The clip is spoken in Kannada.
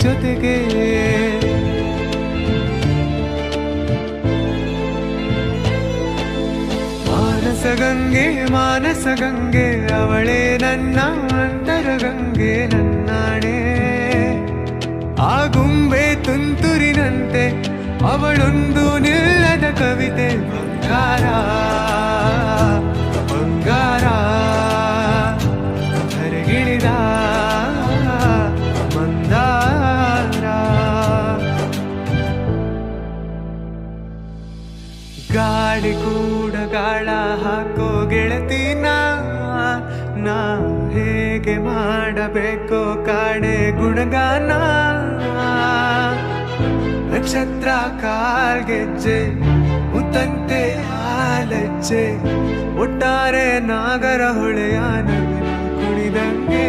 ಜೊತೆಗೆ. ಮಾನಸಗಂಗೆ ಮಾನಸಗಂಗೆ ಅವಳೇ ನನ್ನ ಅಂತರಗಂಗೆ ನನ್ನಾಣೆ. ಆಗುಂಬೆ ತುಂತುರಿನಂತೆ ಅವಳೊಂದು ನಿಲ್ಲದ ಕವಿತೆ. ಬಂಗಾರ ಬಂಗಾರ ಹರಿಗಿಳಿದ ಮಂದಾರ. ಗಾಳಿ ಕೂಡ ಗಾಳ ಹಾಕೋ ಗೆಳತಿನ ನಾ ಹೇಗೆ ಮಾಡಬೇಕೋ ಕಾಡೆ ಗುಣಗಾನ. ನಕ್ಷತ್ರ ಕಾಲ್ಗೆಜ್ಜೆ ಮುತ್ತಂತೆ ಹಾಲಜ್ಜೆ ಒಟ್ಟಾರೆ ನಾಗರ ಹೊಳೆಯ ನವಿಲು ಕುಣಿದಂಗೆ.